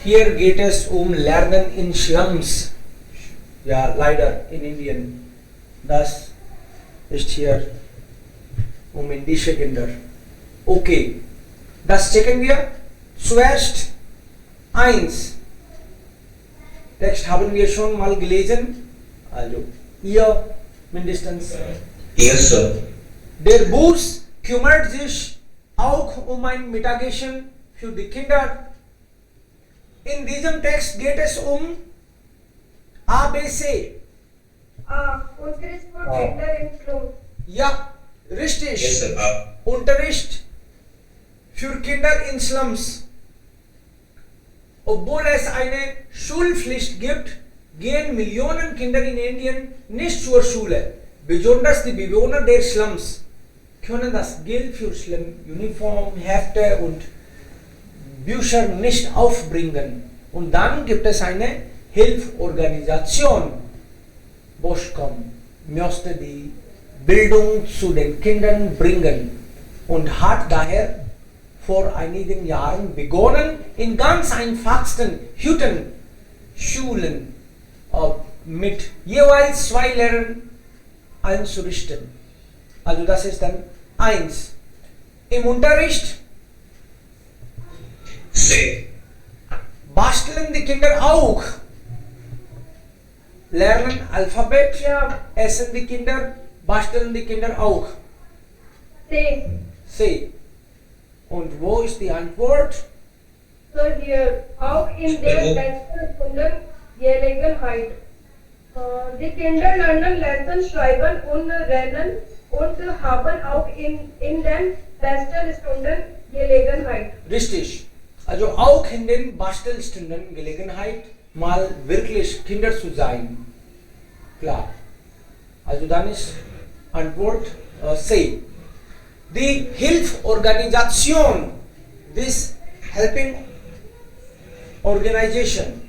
Hier geht es Lernen in Slums. Ja, leider in Indien. Das ist hier indische Kinder. Okay, das checken wir. Zuerst 1. Text haben wir schon mal gelesen. Also, ihr mindestens. Yes, sir. Der Bus kümmert sich auch ein Mittagessen für die Kinder. In diesem Text geht es ABC. Unterricht für Kinder in Slums. Ja, richtig. Yes, sir. Unterricht für Kinder in Slums. Obwohl es eine Schulpflicht gibt, gehen Millionen Kinder in Indien nicht zur Schule. Besonders die Bewohner der Slums können das Geld für Uniform, Hefte und Bücher nicht aufbringen. Und dann gibt es eine Hilfsorganisation. Boschkom möchte die Bildung zu den Kindern bringen und hat daher vor einigen Jahren begonnen, in ganz einfachsten Hütten, Schulen mit jeweils 2 Lehrern einzurichten. Also das ist dann 1. Im Unterricht C. basteln die Kinder auch. Lernen Alphabet, Ja. essen die Kinder, basteln die Kinder auch. C. Und wo ist die Antwort? So hier auch in der besten Stunden Gelegenheit. Die Kinder lernen Lesen, Schreiben und Rennen und haben auch in den besten Stunden Gelegenheit. Richtig. Also auch in den Bastelstunden Gelegenheit, mal wirklich Kinder zu sein. Klar. Also dann ist Antwort C. Die Hilfsorganisation, this helping organization.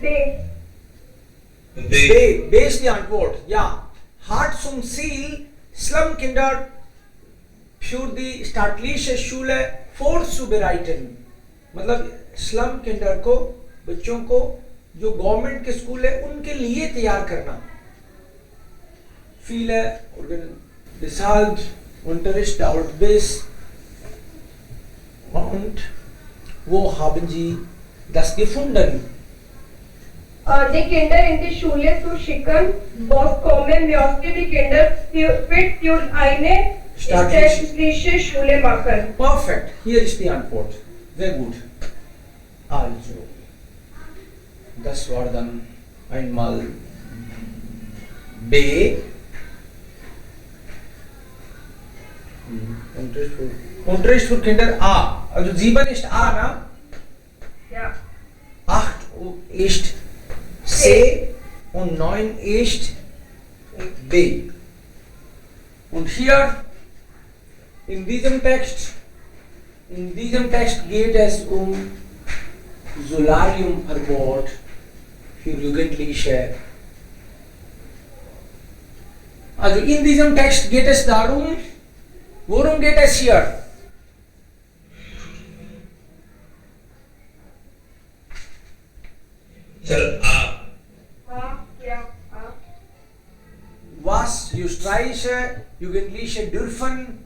B ist die Antwort. Ja. Hat zum Ziel, Slumkinder für die staatliche Schule vorzubereiten. मतलब slum Kinder को, बच्चों को जो government के school है उनके लिए तैयार करना. Viele deshalb Unterricht dauert bis. Und wo haben Sie das gefunden? Die Kinder in die Schule zu schicken, Boschkom möchte die Kinder fit für eine staatliche Schule machen. Perfekt, hier ist die Antwort. Sehr gut. Also, das war dann einmal B. Unterricht für Kinder A. Also 7 ist A, na? Ja. 8 ist C und 9 ist B. Und hier in diesem Text geht es Solariumverbot für Jugendliche. Also in diesem Text geht es darum, worum geht es hier? Sir, A. Was österreichische Jugendliche dürfen,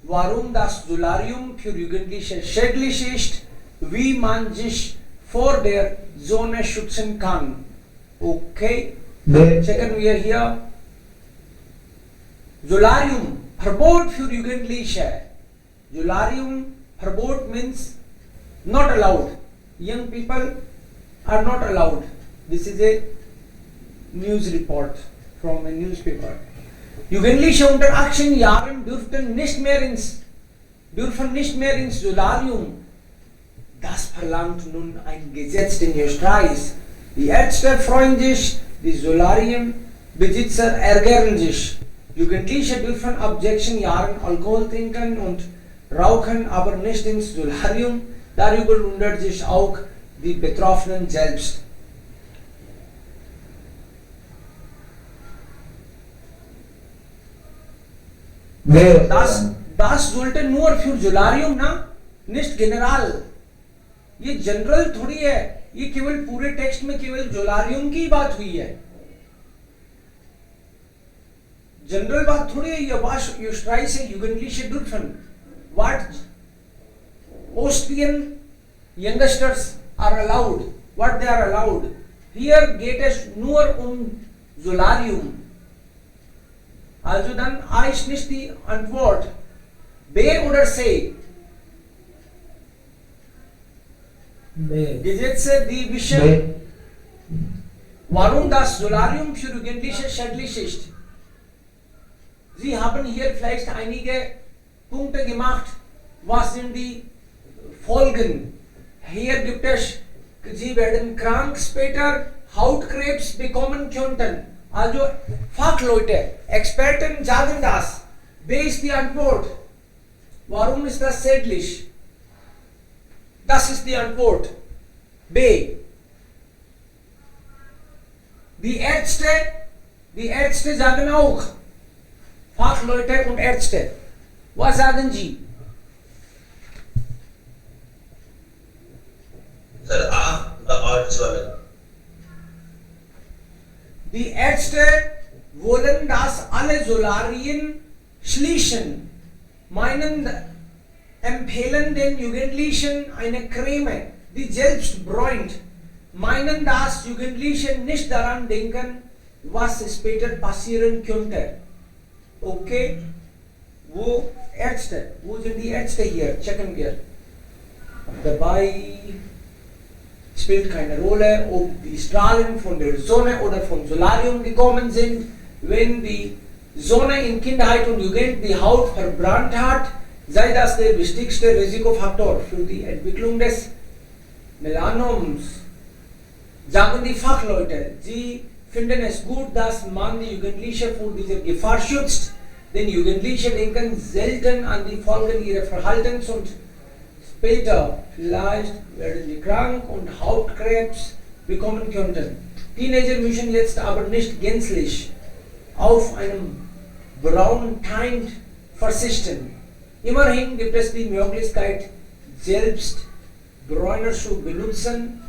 warum das Solarium für Jugendliche schädlich ist, wie man sich vor der Sonne schützen kann. Okay, checken wir hier. Solarium, Verbot für Jugendliche. Solarium, Verbot means not allowed. Young people are not allowed. This is a news report from a newspaper. Jugendliche unter 18 Jahren dürfen nicht mehr ins Solarium. Das verlangt nun ein Gesetz in Österreich. Die Ärzte freuen sich, die Solariumbesitzer ärgern sich. Jugendliche dürfen ab 16 Jahren Alkohol trinken und rauchen, aber nicht ins Solarium. Darüber wundert sich auch die Betroffenen selbst. Das sollte nur für Solarium, na? Nicht general. ये general थोड़ी है, ये केवल पूरे text में केवल जोलारियम की बात हुई है, जनरल बात थोड़ी है। ये wash यूस्ट्राइस जुगेंटliche dürfen what Austrian youngsters are allowed, what they are allowed. Here geht es nur Solarium. Also dann A ist nicht die Antwort. B oder C? B. Gesetze, die wissen, warum das Solarium für Jugendliche schädlich ist. Sie haben hier vielleicht einige Punkte gemacht. Was sind die Folgen? Hier gibt es, sie werden krank später, Hautkrebs bekommen könnten. Also Fachleute, Experten sagen das. B ist die Antwort. Warum ist das schädlich? Das ist die Antwort. B. Die Ärzte sagen auch. Fachleute und Ärzte. Was sagen Sie? Sir, A, the odds were. Die Ärzte wollen, dass alle Solarien schließen, empfehlen den Jugendlichen eine Creme, die selbst bräunt, meinen, dass Jugendliche nicht daran denken, was später passieren könnte. Okay? Wo sind die Ärzte hier? Checken wir. Dabei spielt keine Rolle, ob die Strahlen von der Sonne oder vom Solarium gekommen sind. Wenn die Sonne in Kindheit und Jugend die Haut verbrannt hat, sei das der wichtigste Risikofaktor für die Entwicklung des Melanoms. Sagen die Fachleute, sie finden es gut, dass man die Jugendlichen vor dieser Gefahr schützt, denn Jugendliche denken selten an die Folgen ihres Verhaltens und später vielleicht werden sie krank und Hautkrebs bekommen könnten. Teenager müssen jetzt aber nicht gänzlich auf einen braunen Tint verzichten. Immerhin gibt es die Möglichkeit, selbst Bräuner zu benutzen.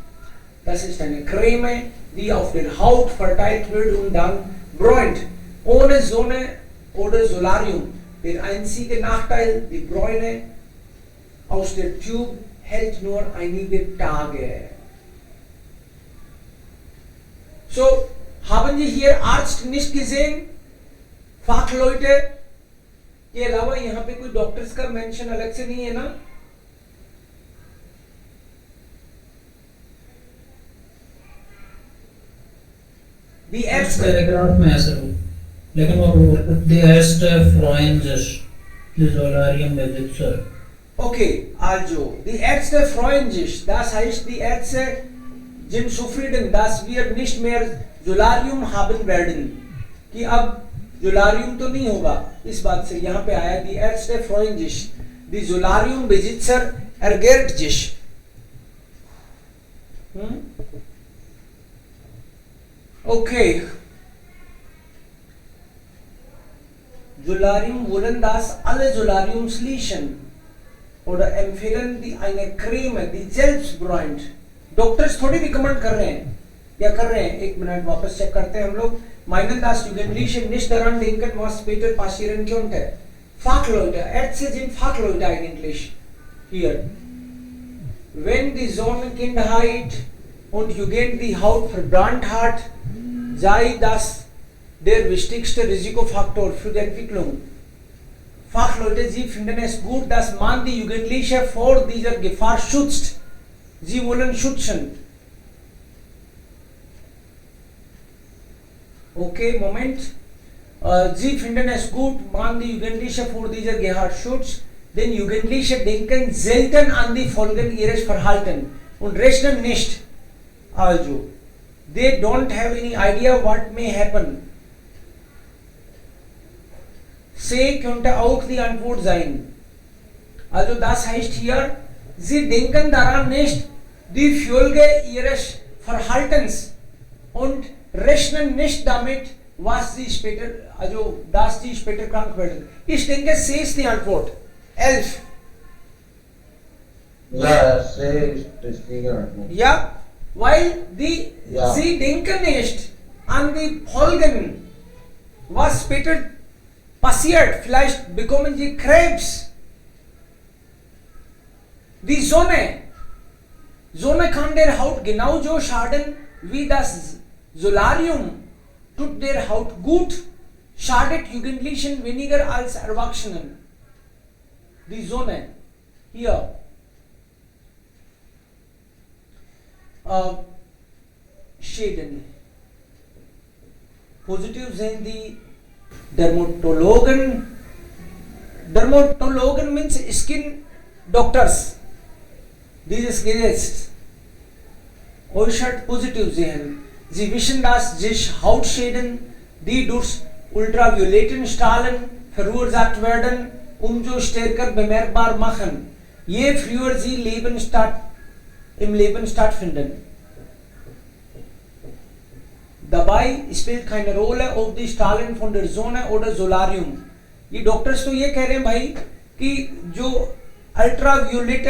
Das ist eine Creme, die auf der Haut verteilt wird und dann bräunt. Ohne Sonne oder Solarium. Der einzige Nachteil, die Bräune aus der Tube hält nur einige Tage. So, haben Sie hier Arzt nicht gesehen? Fachleute के अलावा यहाँ पे कोई doctors का mention अलग से नहीं है ना? Die Ärzte. पैराग्राफ में ऐसा हो, लेकिन वो die Ärzte freuen sich, die Solarium-Besitzer. Okay, also die Ärzte freuen sich. Das heißt, die Ärzte sind zufrieden, dass wir nicht mehr Solarium haben werden. कि अब Solarium तो नहीं होगा. इस बात से यहाँ पे आया die Ärzte freuen sich. Die Solarium-Besitzer ärgert sich. Okay. Solarium wollen, dass alle Solarium schließen oder empfehlen die eine Creme, die selbst bräunt. Doctors थोड़ी रिकमेंड कर रहे हैं या कर रहे हैं. एक मिनट वापस चेक करते हैं हम लोग. Meinen, dass Jugendliche nicht daran denken, was später passieren könnte. Fachleute, Ärzte sind Fachleute eigentlich hier. Wenn die Sonnenkindheit und Jugend die Haut verbrannt hat, sei das der wichtigste Risikofaktor für die Entwicklung. Fachleute, sie finden es gut, dass man die Jugendlichen vor dieser Gefahr schützt. Sie wollen schützen. Okay, Moment. Sie finden es gut, man die Jugendlichen vor dieser Gefahr schützt, denn Jugendliche denken selten an die Folgen ihres Verhaltens und rechnen nicht. Also, they don't have any idea what may happen. C könnte auch die Antwort sein. Also das heißt hier, sie denken daran nicht, die Folge ihres Verhaltens und rechnen nicht damit, was sie später, also dass sie später krank werden. Ich denke, C ist die Antwort. 11. Ja, C ist richtiger Antwort. Ja, weil die Ja. sie denken nicht an die Folgen. Was später passiert, vielleicht bekommen sie Krebs. Die Sonne kann der Haut genauso schaden wie das Solarium. Tut der Haut gut, schadet Jugendlichen weniger als Erwachsenen. Die Sonne, hier. Schäden. Positiv sind die Dermatologen. Dermatologen means skin doctors. Dieses Gesetz. Äußert positiv sehen. Sie wissen, dass sich Hautschäden, die durch ultravioletten Strahlen verursacht werden, umso stärker bemerkbar machen, je früher sie im Leben stattfinden. Dabei spielt keine Rolle, ob die Strahlen von der Sonne oder Solarium. ये doctors तो ये कह रहे हैं भाई कि जो अल्ट्रावियोलेट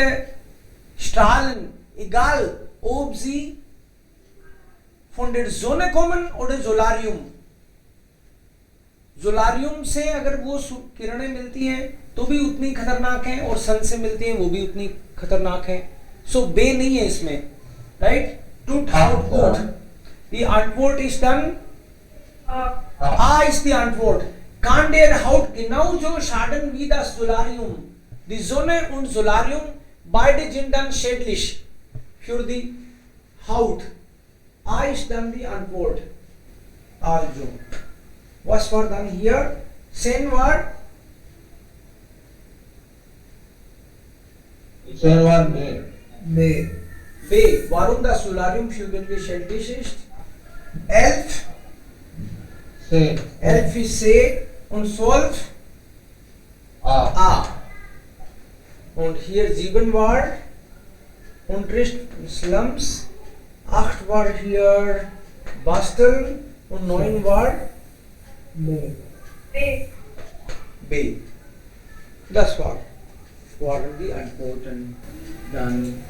Strahlen, egal ob sie von der Sonne kommen oder Solarium. Solarium से अगर वो किरणें मिलती हैं तो भी उतनी खतरनाक हैं और सन से मिलती हैं वो भी उतनी खतरनाक हैं. So बे नहीं है इसमें, right? Tut haut gut. Die Antwort ist dann A ist die Antwort. Kann der Haut genauso schaden wie das Solarium? Die Sonne und Solarium beide sind dann schädlich für die Haut. A ist dann die Antwort. Also, was war dann hier? 10 war 10 war B. B. B. Warum das Solarium jugendlich schädlich ist? 11. C. 11 ist C und 12 A. A. Und hier 7 war Unterricht Slums, 8 war hier Basteln und 9 war B. B. B. Das waren die Antworten. Dann